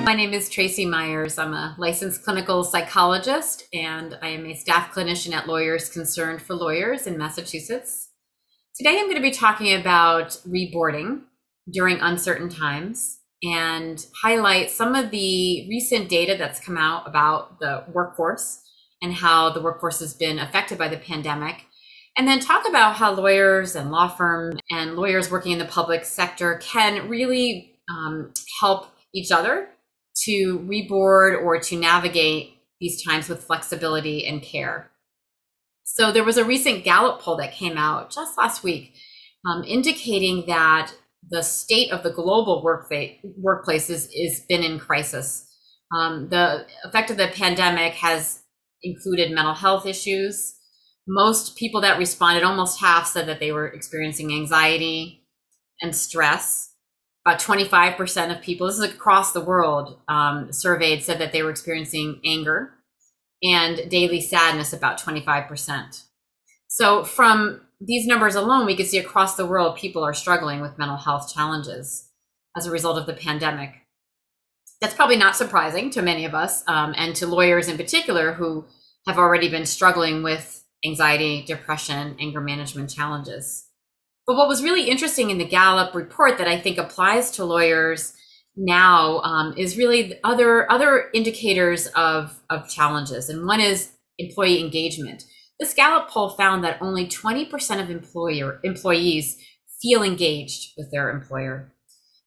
My name is Tracey Meyers. I'm a licensed clinical psychologist, and I am a staff clinician at Lawyers Concerned for Lawyers in Massachusetts. Today, I'm going to be talking about reboarding during uncertain times and highlight some of the recent data that's come out about the workforce and how the workforce has been affected by the pandemic. And then talk about how lawyers and law firms and lawyers working in the public sector can really help each other to reboard or to navigate these times with flexibility and care. So there was a recent Gallup poll that came out just last week indicating that the state of the global workplaces has been in crisis. The effect of the pandemic has included mental health issues. Most people that responded, almost half, said that they were experiencing anxiety and stress. About 25% of people, this is across the world, surveyed said that they were experiencing anger and daily sadness, about 25%. So from these numbers alone, we can see across the world, people are struggling with mental health challenges as a result of the pandemic. That's probably not surprising to many of us, and to lawyers in particular who have already been struggling with anxiety, depression, anger management challenges. But what was really interesting in the Gallup report that I think applies to lawyers now is really other indicators of challenges. And one is employee engagement. This Gallup poll found that only 20% of employees feel engaged with their employer,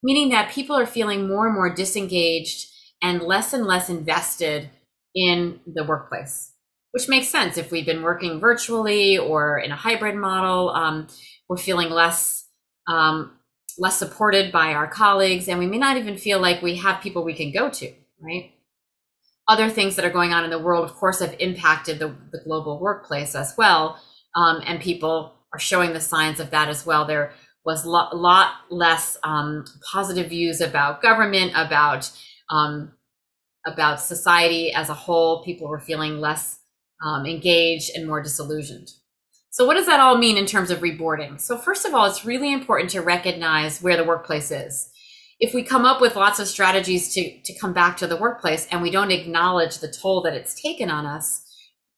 meaning that people are feeling more and more disengaged and less invested in the workplace. Which makes sense. If we've been working virtually or in a hybrid model, we're feeling less supported by our colleagues, and we may not even feel like we have people we can go to, right? Other things that are going on in the world, of course, have impacted the global workplace as well, and people are showing the signs of that as well. There was a lot less positive views about government, about society as a whole. People were feeling less engaged and more disillusioned. So what does that all mean in terms of reboarding? So first of all, it's really important to recognize where the workplace is. If we come up with lots of strategies to come back to the workplace and we don't acknowledge the toll that it's taken on us,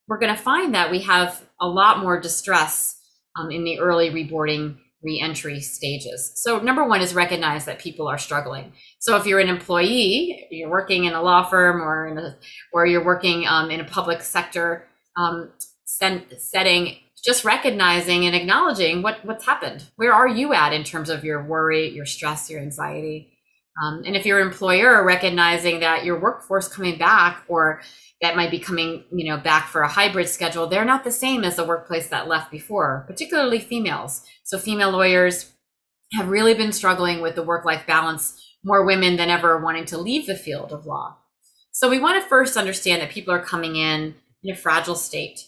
we're going to find that we have a lot more distress in the early reboarding re-entry stages. So number one is recognize that people are struggling. So if you're an employee, you're working in a law firm or you're working in a public sector setting, just recognizing and acknowledging what's happened. Where are you at in terms of your worry, your stress, your anxiety? And if you're an employer, recognizing that your workforce coming back, or that might be coming, back for a hybrid schedule, they're not the same as the workplace that left before, particularly females. So female lawyers have really been struggling with the work-life balance, more women than ever wanting to leave the field of law. So we want to first understand that people are coming in a fragile state.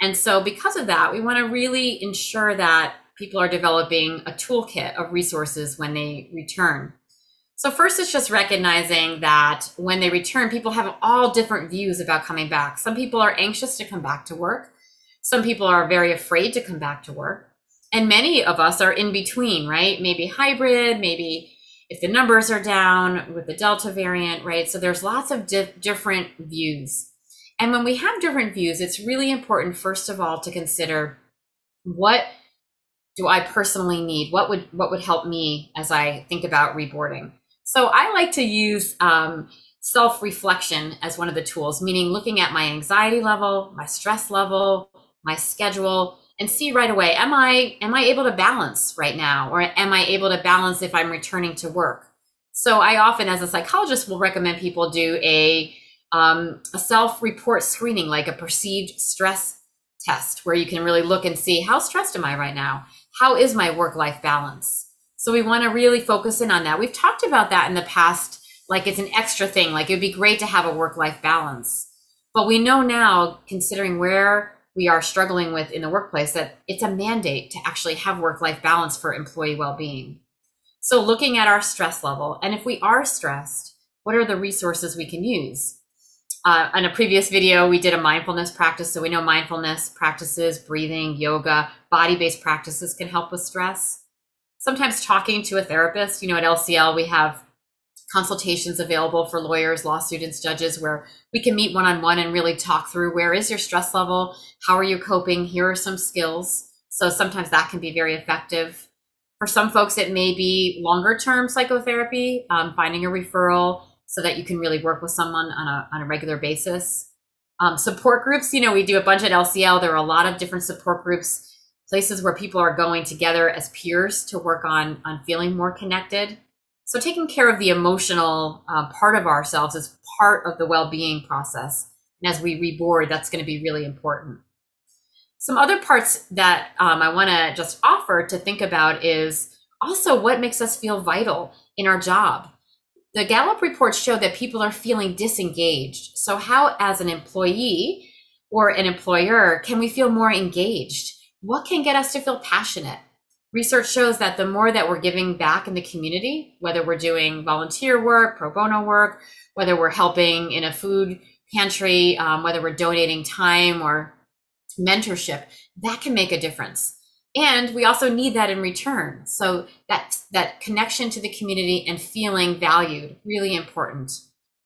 And so because of that, we want to really ensure that people are developing a toolkit of resources when they return. So first, it's just recognizing that when they return, people have all different views about coming back. Some people are anxious to come back to work. Some people are very afraid to come back to work. And many of us are in between, right? Maybe hybrid, maybe if the numbers are down with the Delta variant, right? So there's lots of different views. And when we have different views, it's really important, first of all, to consider, what do I personally need? What would help me as I think about reboarding? So I like to use self-reflection as one of the tools, meaning looking at my anxiety level, my stress level, my schedule, and see right away, am I able to balance right now? Or am I able to balance if I'm returning to work? So I often, as a psychologist, will recommend people do a self-report screening, like a perceived stress test, where you can really look and see, how stressed am I right now? How is my work-life balance? So we want to really focus in on that. We've talked about that in the past, like it's an extra thing, like it'd be great to have a work-life balance. But we know now, considering where we are struggling with in the workplace, that it's a mandate to actually have work-life balance for employee well-being. So looking at our stress level, and if we are stressed, what are the resources we can use? In a previous video, we did a mindfulness practice. So we know mindfulness practices, breathing, yoga, body-based practices can help with stress. Sometimes talking to a therapist, at LCL, we have consultations available for lawyers, law students, judges, where we can meet one-on-one and really talk through where is your stress level, how are you coping, here are some skills. So sometimes that can be very effective. For some folks, it may be longer term psychotherapy, finding a referral so that you can really work with someone on a regular basis. Support groups, we do a bunch at LCL. There are a lot of different support groups, places where people are going together as peers to work on feeling more connected. So taking care of the emotional part of ourselves is part of the well-being process. And as we reboard, that's going to be really important. Some other parts that I want to just offer to think about is also what makes us feel vital in our job. The Gallup reports show that people are feeling disengaged. So how, as an employee or an employer, can we feel more engaged? What can get us to feel passionate? Research shows that the more that we're giving back in the community, whether we're doing volunteer work, pro bono work, whether we're helping in a food pantry, whether we're donating time or mentorship, that can make a difference. And we also need that in return. So that connection to the community and feeling valued, really important.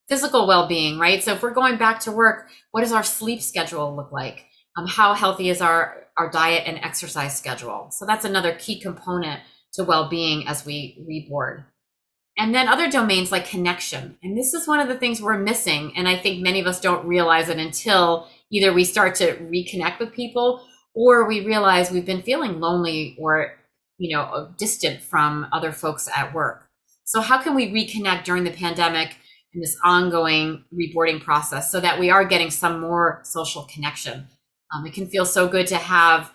Physical well-being, right? So if we're going back to work, what does our sleep schedule look like? How healthy is our diet and exercise schedule? So that's another key component to well-being as we reboard. And then other domains like connection. And this is one of the things we're missing. And I think many of us don't realize it until either we start to reconnect with people or we realize we've been feeling lonely or, distant from other folks at work. So how can we reconnect during the pandemic and this ongoing reboarding process so that we are getting some more social connection? It can feel so good to have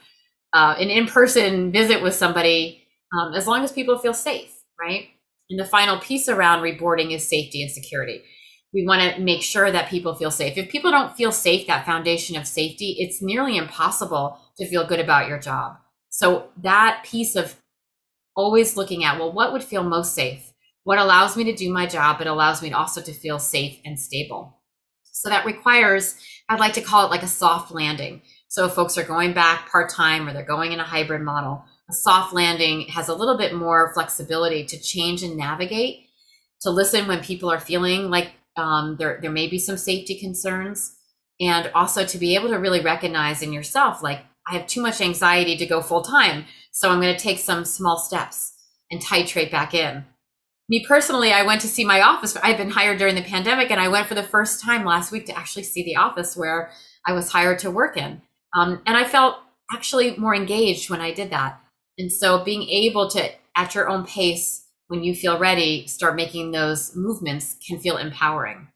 an in-person visit with somebody as long as people feel safe, right? And the final piece around reboarding is safety and security. We want to make sure that people feel safe. If people don't feel safe, that foundation of safety, it's nearly impossible to feel good about your job. So that piece of always looking at, well, what would feel most safe? What allows me to do my job, but allows me also to feel safe and stable. So that requires, I'd like to call it like a soft landing. So if folks are going back part-time or they're going in a hybrid model, a soft landing has a little bit more flexibility to change and navigate, to listen when people are feeling like there may be some safety concerns, and also to be able to really recognize in yourself, like, I have too much anxiety to go full time, so I'm going to take some small steps and titrate back in. Me personally, I went to see my office. I've been hired during the pandemic, and I went for the first time last week to actually see the office where I was hired to work in. And I felt actually more engaged when I did that. And so being able to, at your own pace, when you feel ready, start making those movements can feel empowering.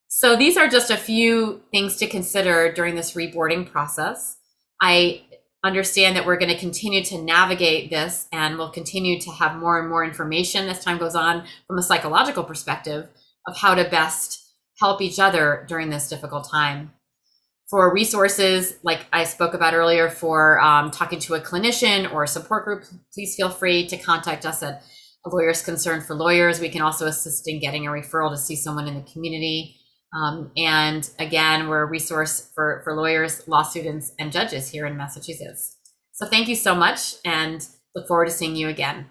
So these are just a few things to consider during this reboarding process. I understand that we're going to continue to navigate this, and we'll continue to have more and more information as time goes on from a psychological perspective of how to best help each other during this difficult time. For resources, like I spoke about earlier, for talking to a clinician or a support group, please feel free to contact us at A Lawyer's Concern for Lawyers. We can also assist in getting a referral to see someone in the community. And again, we're a resource for lawyers, law students, and judges here in Massachusetts. So thank you so much, and look forward to seeing you again.